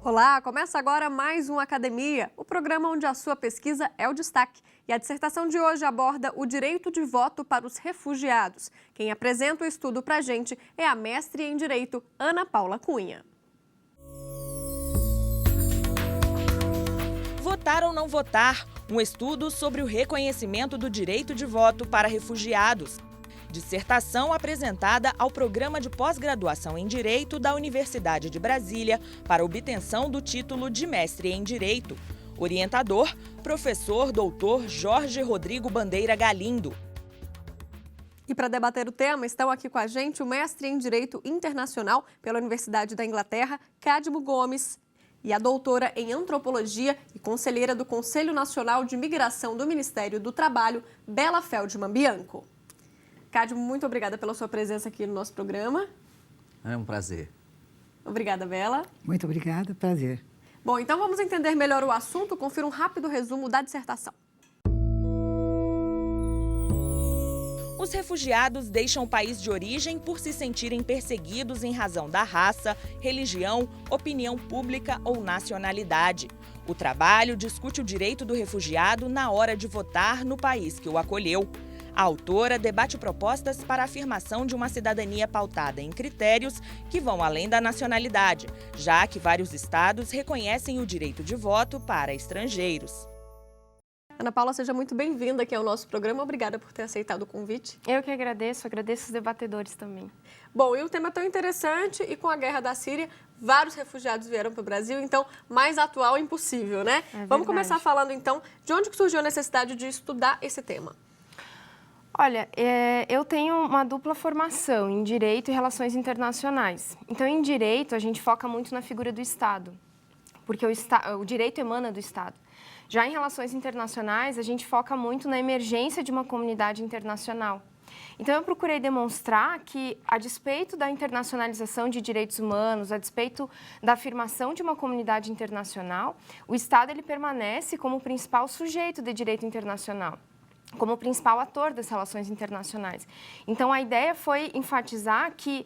Olá, começa agora mais um Academia, o programa onde a sua pesquisa é o destaque. E a dissertação de hoje aborda o direito de voto para os refugiados. Quem apresenta o estudo para a gente é a mestre em Direito, Ana Paula Cunha. Votar ou não votar? Um estudo sobre o reconhecimento do direito de voto para refugiados. Dissertação apresentada ao Programa de Pós-Graduação em Direito da Universidade de Brasília para obtenção do título de Mestre em Direito. Orientador, professor doutor Jorge Rodrigo Bandeira Galindo. E para debater o tema, estão aqui com a gente o mestre em Direito Internacional pela Universidade da Inglaterra, Cádimo Gomes, e a doutora em Antropologia e conselheira do Conselho Nacional de Migração do Ministério do Trabalho, Bela Feldman Bianco. Cádimo, muito obrigada pela sua presença aqui no nosso programa. É um prazer. Obrigada, Bela. Muito obrigada, prazer. Bom, então vamos entender melhor o assunto. Confira um rápido resumo da dissertação. Os refugiados deixam o país de origem por se sentirem perseguidos em razão da raça, religião, opinião pública ou nacionalidade. O trabalho discute o direito do refugiado na hora de votar no país que o acolheu. A autora debate propostas para a afirmação de uma cidadania pautada em critérios que vão além da nacionalidade, já que vários estados reconhecem o direito de voto para estrangeiros. Ana Paula, seja muito bem-vinda aqui ao nosso programa. Obrigada por ter aceitado o convite. Eu que agradeço os debatedores também. Bom, e o tema é tão interessante e com a guerra da Síria, vários refugiados vieram para o Brasil, então mais atual é impossível, né? Vamos começar falando então de onde surgiu a necessidade de estudar esse tema. Olha, eu tenho uma dupla formação em Direito e Relações Internacionais. Então, em Direito, a gente foca muito na figura do Estado, porque o direito emana do Estado. Já em Relações Internacionais, a gente foca muito na emergência de uma comunidade internacional. Então, eu procurei demonstrar que, a despeito da internacionalização de direitos humanos, a despeito da afirmação de uma comunidade internacional, o Estado ele permanece como o principal sujeito de direito internacional, como o principal ator das relações internacionais. Então, a ideia foi enfatizar que,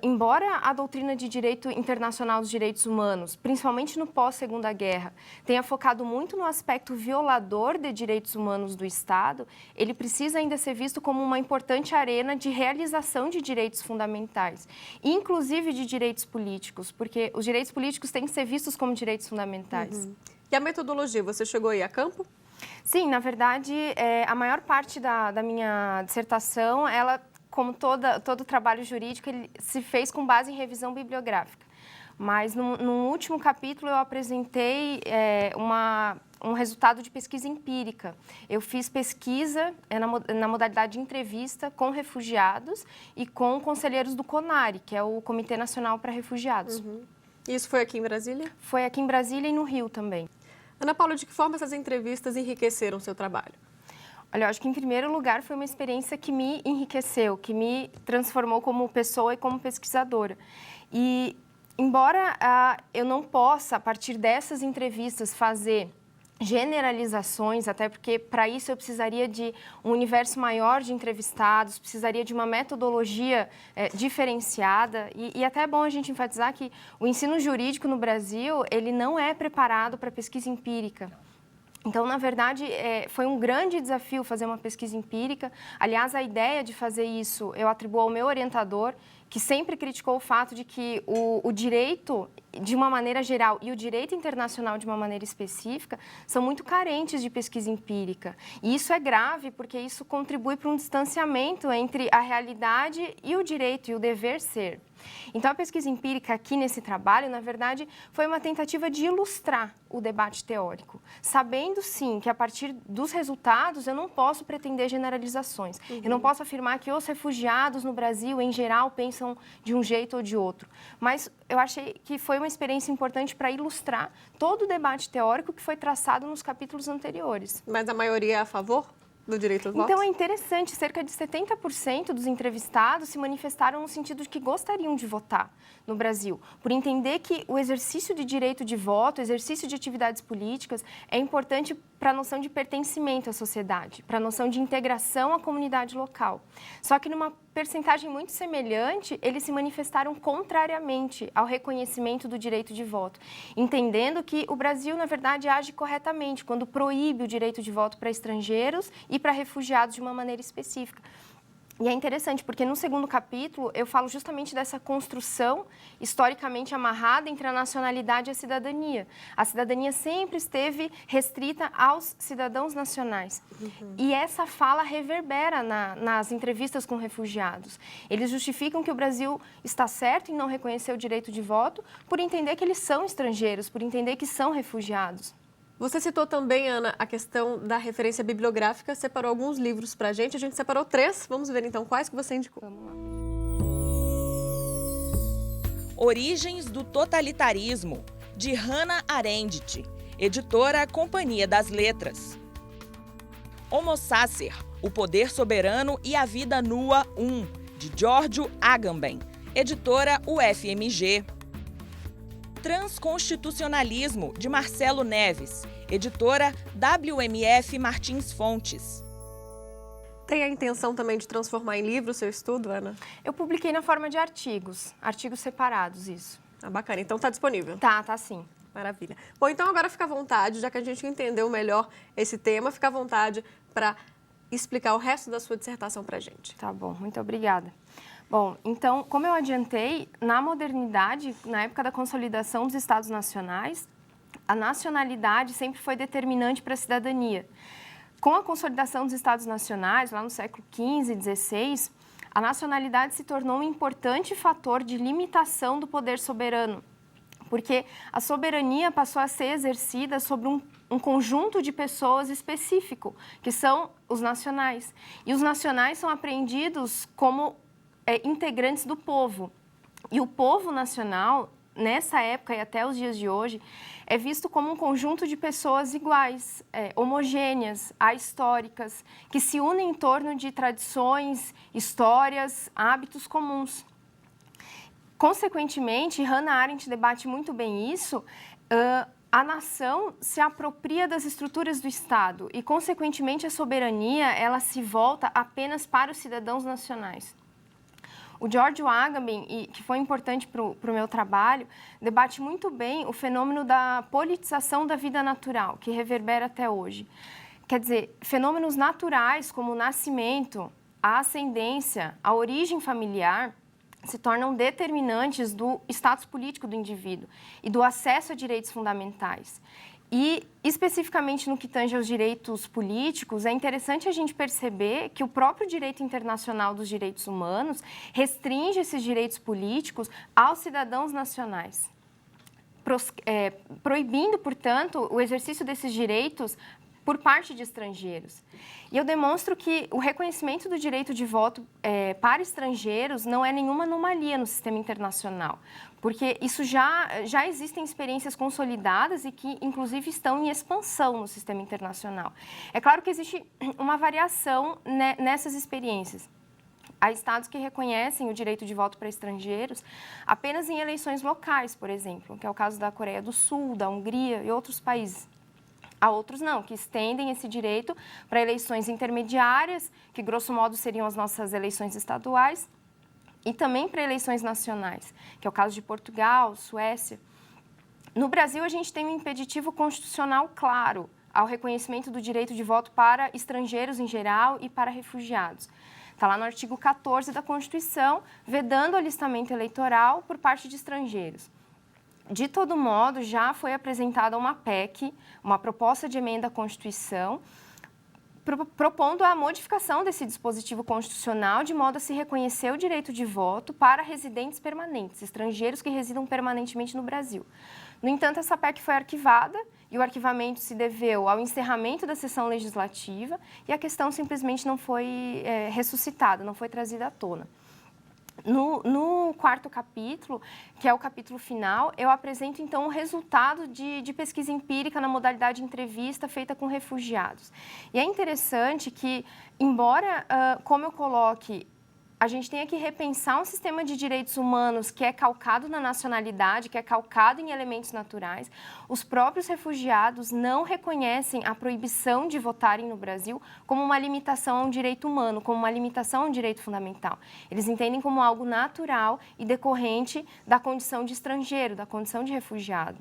embora a doutrina de direito internacional dos direitos humanos, principalmente no pós-Segunda Guerra, tenha focado muito no aspecto violador de direitos humanos do Estado, ele precisa ainda ser visto como uma importante arena de realização de direitos fundamentais, inclusive de direitos políticos, porque os direitos políticos têm que ser vistos como direitos fundamentais. E a metodologia, você chegou aí a campo? Sim, na verdade, a maior parte da minha dissertação, ela, como todo trabalho jurídico, ele se fez com base em revisão bibliográfica. Mas no último capítulo eu apresentei um resultado de pesquisa empírica. Eu fiz pesquisa na modalidade de entrevista com refugiados e com conselheiros do CONARE, que é o Comitê Nacional para Refugiados. Isso foi aqui em Brasília? Foi aqui em Brasília e no Rio também. Ana Paula, de que forma essas entrevistas enriqueceram o seu trabalho? Olha, eu acho que, em primeiro lugar, foi uma experiência que me enriqueceu, que me transformou como pessoa e como pesquisadora. E, embora eu não possa, a partir dessas entrevistas, fazer generalizações, até porque para isso eu precisaria de um universo maior de entrevistados, precisaria de uma metodologia diferenciada e até é bom a gente enfatizar que o ensino jurídico no Brasil, ele não é preparado para pesquisa empírica. Então, na verdade, foi um grande desafio fazer uma pesquisa empírica. Aliás, a ideia de fazer isso eu atribuo ao meu orientador, que sempre criticou o fato de que o direito, de uma maneira geral, e o direito internacional, de uma maneira específica, são muito carentes de pesquisa empírica. E isso é grave, porque isso contribui para um distanciamento entre a realidade e o direito, e o dever ser. Então, a pesquisa empírica aqui nesse trabalho, na verdade, foi uma tentativa de ilustrar o debate teórico, sabendo, sim, que a partir dos resultados eu não posso pretender generalizações. Eu não posso afirmar que os refugiados no Brasil, em geral, pensam de um jeito ou de outro. Mas eu achei que foi uma experiência importante para ilustrar todo o debate teórico que foi traçado nos capítulos anteriores. Mas a maioria é a favor? do direito ao voto? Então é interessante, cerca de 70% dos entrevistados se manifestaram no sentido de que gostariam de votar no Brasil, por entender que o exercício de direito de voto, o exercício de atividades políticas é importante para a noção de pertencimento à sociedade, para a noção de integração à comunidade local. Só que numa percentagem muito semelhante, eles se manifestaram contrariamente ao reconhecimento do direito de voto, entendendo que o Brasil, na verdade, age corretamente quando proíbe o direito de voto para estrangeiros e para refugiados de uma maneira específica. E é interessante, porque no segundo capítulo eu falo justamente dessa construção historicamente amarrada entre a nacionalidade e a cidadania. A cidadania sempre esteve restrita aos cidadãos nacionais. E essa fala reverbera nas entrevistas com refugiados. Eles justificam que o Brasil está certo em não reconhecer o direito de voto por entender que eles são estrangeiros, por entender que são refugiados. Você citou também, Ana, a questão da referência bibliográfica, separou alguns livros para a gente separou 3, vamos ver então quais que você indicou. Vamos lá. Origens do Totalitarismo, de Hannah Arendt, editora Companhia das Letras. Homo Sacer, O Poder Soberano e a Vida Nua 1, de Giorgio Agamben, editora UFMG. Transconstitucionalismo, de Marcelo Neves, editora WMF Martins Fontes. Tem a intenção também de transformar em livro o seu estudo, Ana? Eu publiquei na forma de artigos separados, isso. Ah, bacana. Então está disponível? Tá sim. Maravilha. Bom, então agora fica à vontade, já que a gente entendeu melhor esse tema, fica à vontade para explicar o resto da sua dissertação para a gente. Tá bom, muito obrigada. Bom, então, como eu adiantei, na modernidade, na época da consolidação dos Estados nacionais, a nacionalidade sempre foi determinante para a cidadania. Com a consolidação dos Estados nacionais, lá no século XV e XVI, a nacionalidade se tornou um importante fator de limitação do poder soberano, porque a soberania passou a ser exercida sobre um conjunto de pessoas específico, que são os nacionais. E os nacionais são apreendidos como integrantes do povo. E o povo nacional, nessa época e até os dias de hoje, é visto como um conjunto de pessoas iguais, homogêneas, ahistóricas, que se unem em torno de tradições, histórias, hábitos comuns. Consequentemente, Hannah Arendt debate muito bem isso, a nação se apropria das estruturas do Estado e, consequentemente, a soberania ela se volta apenas para os cidadãos nacionais. O Giorgio Agamben, que foi importante para o meu trabalho, debate muito bem o fenômeno da politização da vida natural, que reverbera até hoje. Quer dizer, fenômenos naturais como o nascimento, a ascendência, a origem familiar, se tornam determinantes do status político do indivíduo e do acesso a direitos fundamentais. E, especificamente no que tange aos direitos políticos, é interessante a gente perceber que o próprio direito internacional dos direitos humanos restringe esses direitos políticos aos cidadãos nacionais, proibindo, portanto, o exercício desses direitos por parte de estrangeiros. E eu demonstro que o reconhecimento do direito de voto para estrangeiros não é nenhuma anomalia no sistema internacional, porque isso já existem experiências consolidadas e que, inclusive, estão em expansão no sistema internacional. É claro que existe uma variação nessas experiências. Há estados que reconhecem o direito de voto para estrangeiros apenas em eleições locais, por exemplo, que é o caso da Coreia do Sul, da Hungria e outros países. Há outros não, que estendem esse direito para eleições intermediárias, que grosso modo seriam as nossas eleições estaduais, e também para eleições nacionais, que é o caso de Portugal, Suécia. No Brasil, a gente tem um impeditivo constitucional claro ao reconhecimento do direito de voto para estrangeiros em geral e para refugiados. Está lá no artigo 14 da Constituição, vedando o alistamento eleitoral por parte de estrangeiros. De todo modo, já foi apresentada uma PEC, uma proposta de emenda à Constituição, propondo a modificação desse dispositivo constitucional de modo a se reconhecer o direito de voto para residentes permanentes, estrangeiros que residam permanentemente no Brasil. No entanto, essa PEC foi arquivada e o arquivamento se deveu ao encerramento da sessão legislativa e a questão simplesmente não foi ressuscitada, não foi trazida à tona. No quarto capítulo, que é o capítulo final, eu apresento, então, o resultado de pesquisa empírica na modalidade entrevista feita com refugiados. E é interessante que, embora, como eu coloque, a gente tenha que repensar um sistema de direitos humanos que é calcado na nacionalidade, que é calcado em elementos naturais, os próprios refugiados não reconhecem a proibição de votarem no Brasil como uma limitação a um direito humano, como uma limitação a um direito fundamental. Eles entendem como algo natural e decorrente da condição de estrangeiro, da condição de refugiado.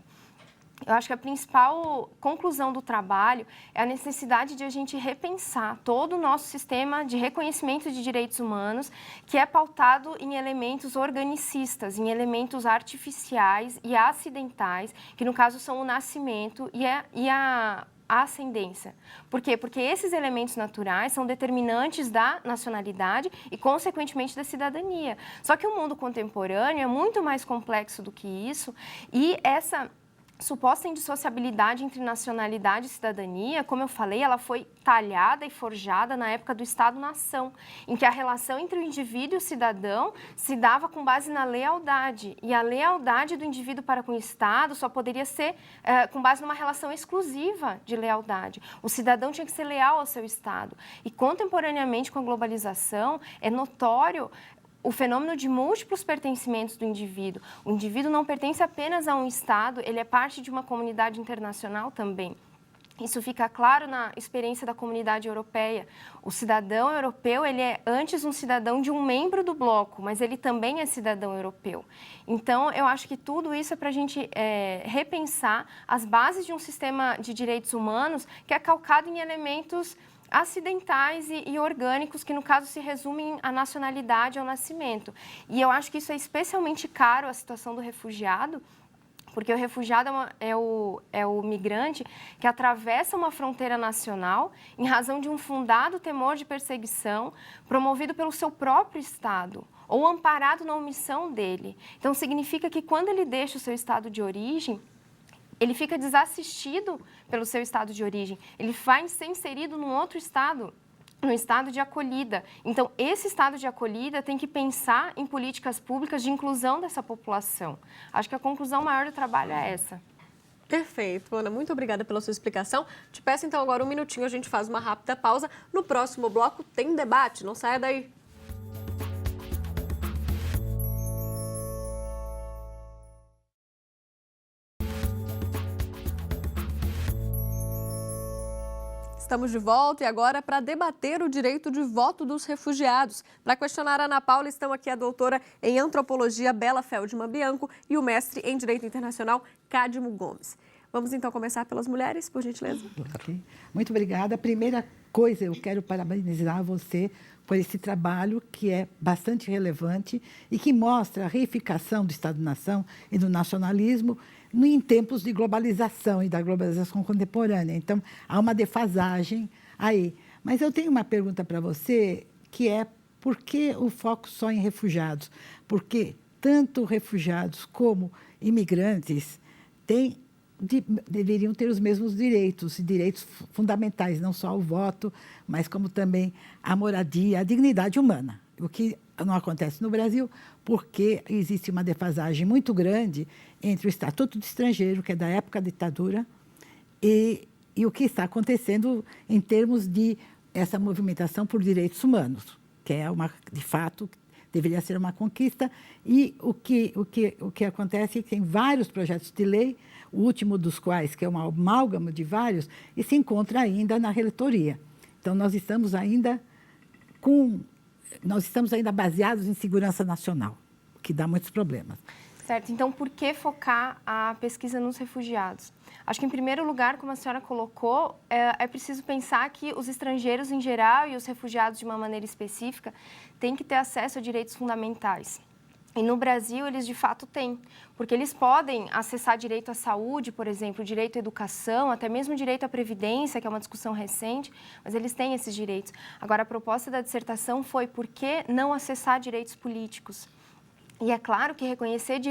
Eu acho que a principal conclusão do trabalho é a necessidade de a gente repensar todo o nosso sistema de reconhecimento de direitos humanos, que é pautado em elementos organicistas, em elementos artificiais e acidentais, que no caso são o nascimento e a ascendência. Por quê? Porque esses elementos naturais são determinantes da nacionalidade e, consequentemente, da cidadania. Só que o mundo contemporâneo é muito mais complexo do que isso e essa suposta indissociabilidade entre nacionalidade e cidadania, como eu falei, ela foi talhada e forjada na época do Estado-nação, em que a relação entre o indivíduo e o cidadão se dava com base na lealdade. E a lealdade do indivíduo para com o Estado só poderia ser com base numa relação exclusiva de lealdade. O cidadão tinha que ser leal ao seu Estado. E, contemporaneamente, com a globalização, é notório o fenômeno de múltiplos pertencimentos do indivíduo. O indivíduo não pertence apenas a um Estado, ele é parte de uma comunidade internacional também. Isso fica claro na experiência da comunidade europeia. O cidadão europeu, ele é antes um cidadão de um membro do bloco, mas ele também é cidadão europeu. Então, eu acho que tudo isso é para a gente repensar as bases de um sistema de direitos humanos que é calcado em elementos acidentais e orgânicos, que no caso se resumem à nacionalidade, ao nascimento. E eu acho que isso é especialmente caro à situação do refugiado, porque o refugiado é o migrante que atravessa uma fronteira nacional em razão de um fundado temor de perseguição promovido pelo seu próprio Estado ou amparado na omissão dele. Então, significa que quando ele deixa o seu estado de origem, ele fica desassistido pelo seu estado de origem, ele vai ser inserido num outro estado, no estado de acolhida. Então, esse estado de acolhida tem que pensar em políticas públicas de inclusão dessa população. Acho que a conclusão maior do trabalho é essa. Perfeito, Ana. Muito obrigada pela sua explicação. Te peço, então, agora um minutinho, a gente faz uma rápida pausa. No próximo bloco tem debate, não saia daí. Estamos de volta e agora para debater o direito de voto dos refugiados. Para questionar a Ana Paula, estão aqui a doutora em antropologia Bela Feldman Bianco e o mestre em direito internacional Cadmo Gomes. Vamos então começar pelas mulheres, por gentileza. Okay. Muito obrigada. A primeira coisa, eu quero parabenizar você por esse trabalho que é bastante relevante e que mostra a reificação do Estado-nação e do nacionalismo em tempos de globalização e da globalização contemporânea. Então, há uma defasagem aí. Mas eu tenho uma pergunta para você, que é por que o foco só em refugiados? Porque tanto refugiados como imigrantes deveriam ter os mesmos direitos, e direitos fundamentais, não só o voto, mas como também a moradia, a dignidade humana. O que não acontece no Brasil, porque existe uma defasagem muito grande entre o Estatuto do Estrangeiro, que é da época da ditadura, e o que está acontecendo em termos de essa movimentação por direitos humanos, que é de fato, deveria ser uma conquista. E o que acontece é que tem vários projetos de lei, o último dos quais, que é uma amálgama de vários, e se encontra ainda na relatoria. Então, nós estamos ainda baseados em segurança nacional, o que dá muitos problemas. Certo. Então, por que focar a pesquisa nos refugiados? Acho que, em primeiro lugar, como a senhora colocou, é preciso pensar que os estrangeiros em geral e os refugiados de uma maneira específica têm que ter acesso a direitos fundamentais. E no Brasil, eles de fato têm, porque eles podem acessar direito à saúde, por exemplo, direito à educação, até mesmo direito à previdência, que é uma discussão recente, mas eles têm esses direitos. Agora, a proposta da dissertação foi por que não acessar direitos políticos? E é claro que reconhecer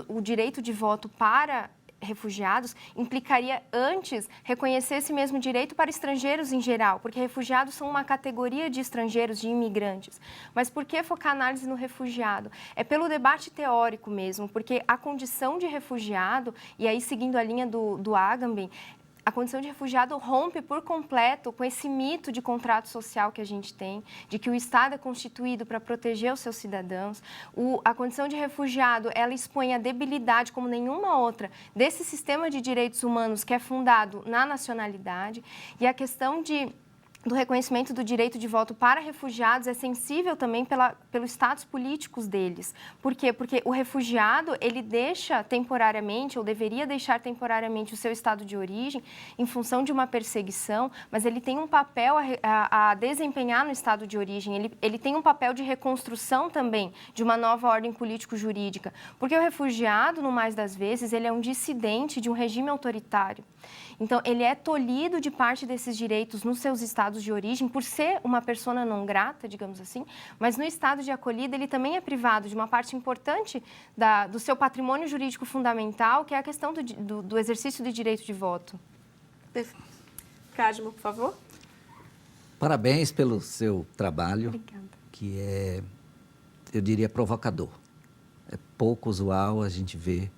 o direito de voto para refugiados implicaria antes reconhecer esse mesmo direito para estrangeiros em geral, porque refugiados são uma categoria de estrangeiros, de imigrantes. Mas por que focar a análise no refugiado? É pelo debate teórico mesmo, porque a condição de refugiado, e aí seguindo a linha do Agamben, a condição de refugiado rompe por completo com esse mito de contrato social que a gente tem, de que o Estado é constituído para proteger os seus cidadãos. A condição de refugiado, ela expõe a debilidade como nenhuma outra desse sistema de direitos humanos que é fundado na nacionalidade. E a questão do reconhecimento do direito de voto para refugiados é sensível também pelos status políticos deles. Por quê? Porque o refugiado, ele deixa temporariamente, ou deveria deixar temporariamente o seu estado de origem em função de uma perseguição, mas ele tem um papel a desempenhar no estado de origem, ele tem um papel de reconstrução também de uma nova ordem político-jurídica, porque o refugiado, no mais das vezes, ele é um dissidente de um regime autoritário. Então, ele é tolhido de parte desses direitos nos seus estados de origem, por ser uma persona não grata, digamos assim, mas no estado de acolhida ele também é privado de uma parte importante do seu patrimônio jurídico fundamental, que é a questão do exercício do direito de voto. Cadmo, por favor. Parabéns pelo seu trabalho, Obrigada. Que é, eu diria, provocador. É pouco usual a gente ver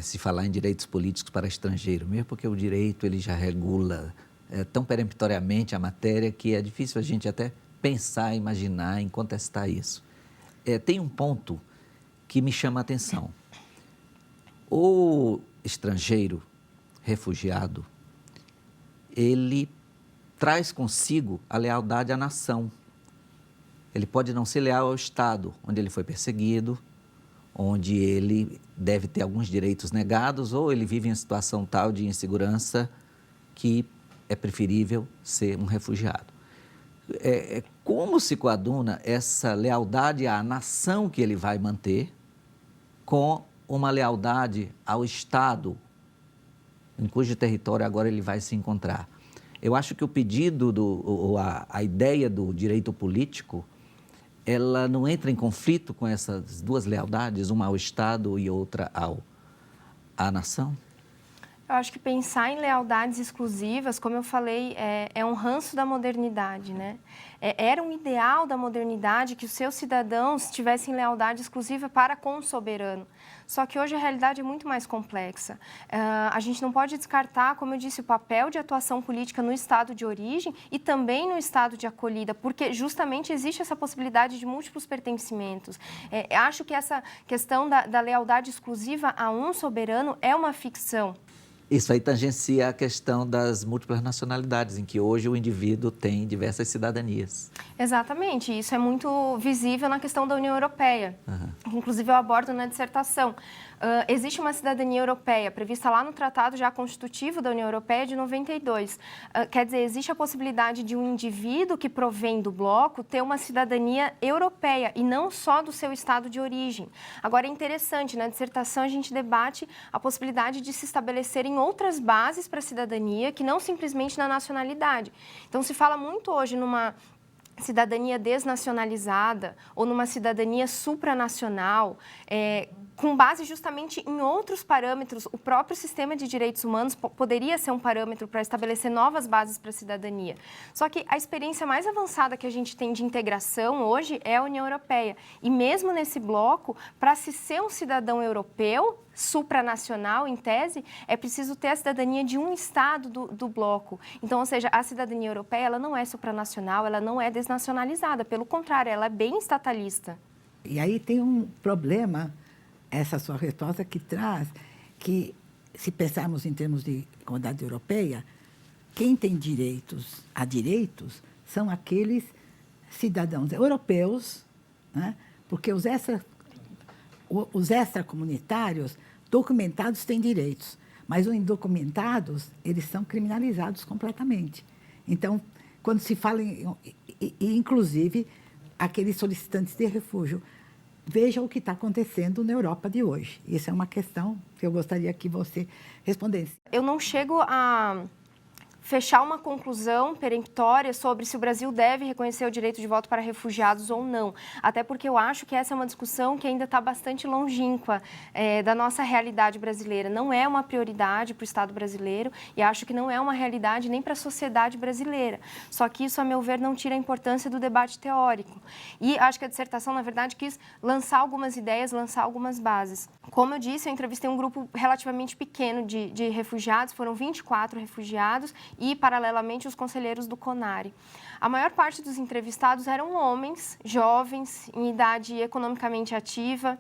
se falar em direitos políticos para estrangeiro, mesmo porque o direito ele já regula tão peremptoriamente a matéria que é difícil a gente até pensar, imaginar em contestar isso. Tem um ponto que me chama a atenção. O estrangeiro refugiado, ele traz consigo a lealdade à nação. Ele pode não ser leal ao Estado, onde ele foi perseguido, onde ele deve ter alguns direitos negados, ou ele vive em situação tal de insegurança que é preferível ser um refugiado. Como se coaduna essa lealdade à nação que ele vai manter com uma lealdade ao Estado em cujo território agora ele vai se encontrar? Eu acho que o pedido, a ideia do direito político, ela não entra em conflito com essas duas lealdades, uma ao Estado e outra à nação? Eu acho que pensar em lealdades exclusivas, como eu falei, é um ranço da modernidade, né? Era um ideal da modernidade que os seus cidadãos tivessem lealdade exclusiva para com o soberano. Só que hoje a realidade é muito mais complexa. A gente não pode descartar, como eu disse, o papel de atuação política no estado de origem e também no estado de acolhida, porque justamente existe essa possibilidade de múltiplos pertencimentos. Acho que essa questão da lealdade exclusiva a um soberano é uma ficção. Isso aí tangencia a questão das múltiplas nacionalidades, em que hoje o indivíduo tem diversas cidadanias. Exatamente, isso é muito visível na questão da União Europeia. Inclusive, eu abordo na dissertação. Existe uma cidadania europeia prevista lá no Tratado já Constitutivo da União Europeia de 92. Quer dizer, existe a possibilidade de um indivíduo que provém do bloco ter uma cidadania europeia e não só do seu estado de origem. Agora, é interessante, na dissertação a gente debate a possibilidade de se estabelecerem outras bases para a cidadania que não simplesmente na nacionalidade. Então, se fala muito hoje numa cidadania desnacionalizada ou numa cidadania supranacional, com base justamente em outros parâmetros. O próprio sistema de direitos humanos poderia ser um parâmetro para estabelecer novas bases para a cidadania. Só que a experiência mais avançada que a gente tem de integração hoje é a União Europeia. E mesmo nesse bloco, para se ser um cidadão europeu, supranacional, em tese, é preciso ter a cidadania de um estado do bloco. Então, ou seja, a cidadania europeia ela não é supranacional, ela não é desnacionalizada. Pelo contrário, ela é bem estatalista. E aí tem um problema, essa sua resposta, que traz que, se pensarmos em termos de comunidade europeia, quem tem direitos são aqueles cidadãos europeus, né? Porque os extracomunitários documentados têm direitos, mas os indocumentados, eles são criminalizados completamente. Então, quando se fala inclusive, aqueles solicitantes de refúgio, vejam o que está acontecendo na Europa de hoje. Isso é uma questão que eu gostaria que você respondesse. Eu não chego a fechar uma conclusão peremptória sobre se o Brasil deve reconhecer o direito de voto para refugiados ou não. Até porque eu acho que essa é uma discussão que ainda está bastante longínqua da nossa realidade brasileira. Não é uma prioridade para o Estado brasileiro e acho que não é uma realidade nem para a sociedade brasileira. Só que isso, a meu ver, não tira a importância do debate teórico. E acho que a dissertação, na verdade, quis lançar algumas ideias, lançar algumas bases. Como eu disse, eu entrevistei um grupo relativamente pequeno de refugiados, foram 24 refugiados, e, paralelamente, os conselheiros do CONARE. A maior parte dos entrevistados eram homens, jovens, em idade economicamente ativa.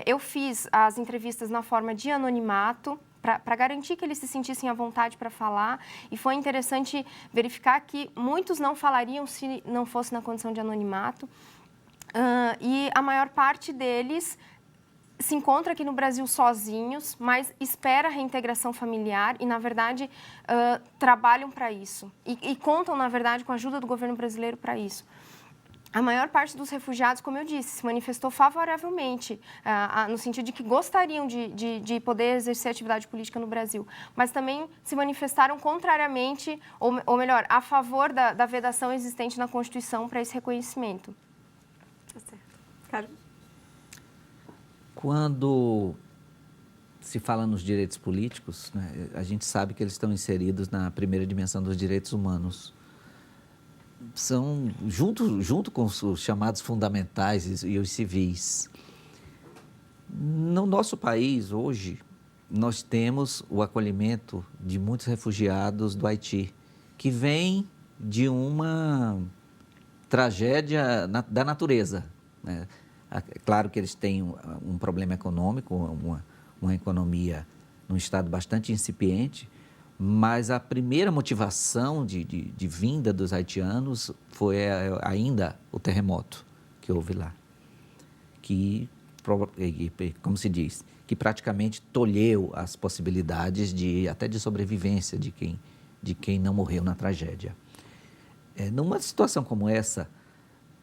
Eu fiz as entrevistas na forma de anonimato, para garantir que eles se sentissem à vontade para falar, e foi interessante verificar que muitos não falariam se não fosse na condição de anonimato, e a maior parte deles se encontra aqui no Brasil sozinhos, mas espera a reintegração familiar e, na verdade, trabalham para isso. E contam, na verdade, com a ajuda do governo brasileiro para isso. A maior parte dos refugiados, como eu disse, se manifestou favoravelmente, no sentido de que gostariam de poder exercer atividade política no Brasil, mas também se manifestaram contrariamente, ou melhor, a favor da vedação existente na Constituição para esse reconhecimento. Tá certo. Carlos? Quando se fala nos direitos políticos, né, a gente sabe que eles estão inseridos na primeira dimensão dos direitos humanos. São, junto com os chamados fundamentais e os civis. No nosso país, hoje, nós temos o acolhimento de muitos refugiados do Haiti, que vêm de uma tragédia da natureza, né? É claro que eles têm um problema econômico, uma economia num estado bastante incipiente, mas a primeira motivação de vinda dos haitianos foi ainda o terremoto que houve lá, que, como se diz, que praticamente tolheu as possibilidades até de sobrevivência de quem não morreu na tragédia. Numa situação como essa,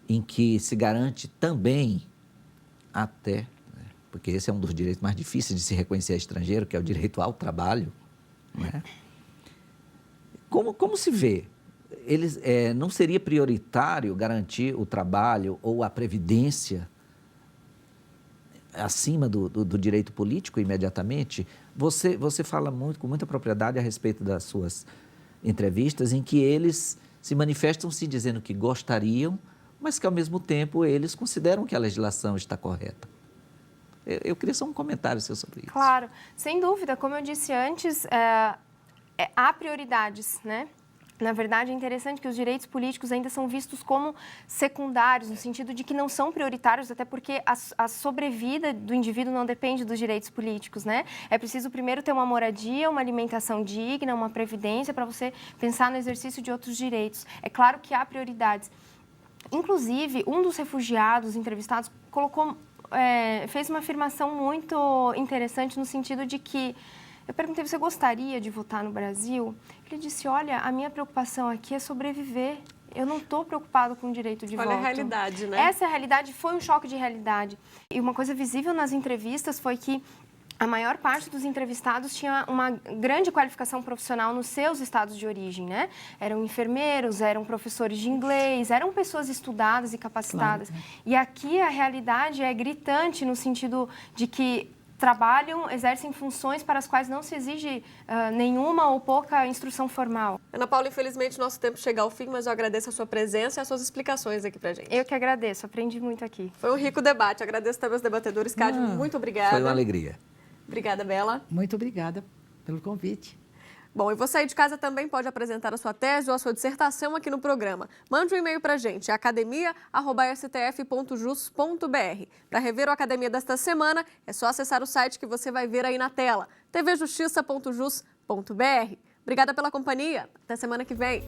em que se garante também até, porque esse é um dos direitos mais difíceis de se reconhecer a estrangeiro, que é o direito ao trabalho, né? Como se vê? Não seria prioritário garantir o trabalho ou a previdência acima do direito político imediatamente? Você fala com muita propriedade a respeito das suas entrevistas, em que eles se manifestam se dizendo que gostariam, mas que, ao mesmo tempo, eles consideram que a legislação está correta. Eu queria só um comentário seu sobre isso. Claro, sem dúvida. Como eu disse antes, há prioridades, né? Na verdade, é interessante que os direitos políticos ainda são vistos como secundários, no sentido de que não são prioritários, até porque a sobrevida do indivíduo não depende dos direitos políticos, né? É preciso primeiro ter uma moradia, uma alimentação digna, uma previdência, para você pensar no exercício de outros direitos. É claro que há prioridades. Inclusive, um dos refugiados entrevistados fez uma afirmação muito interessante no sentido de que, eu perguntei, você gostaria de votar no Brasil? Ele disse, olha, a minha preocupação aqui é sobreviver. Eu não estou preocupado com o direito de voto. Olha a realidade, né? Essa é a realidade, foi um choque de realidade. E uma coisa visível nas entrevistas foi que a maior parte dos entrevistados tinha uma grande qualificação profissional nos seus estados de origem, né? Eram enfermeiros, eram professores de inglês, eram pessoas estudadas e capacitadas. Claro. E aqui a realidade é gritante no sentido de que trabalham, exercem funções para as quais não se exige nenhuma ou pouca instrução formal. Ana Paula, infelizmente nosso tempo chega ao fim, mas eu agradeço a sua presença e as suas explicações aqui pra gente. Eu que agradeço, aprendi muito aqui. Foi um rico debate, agradeço também aos debatedores. Cádio, muito obrigada. Foi uma alegria. Obrigada, Bela. Muito obrigada pelo convite. Bom, e você aí de casa também pode apresentar a sua tese ou a sua dissertação aqui no programa. Mande um e-mail para a gente, academia@stf.jus.br. Para rever o Academia desta semana, é só acessar o site que você vai ver aí na tela, tvjustiça.jus.br. Obrigada pela companhia. Até semana que vem.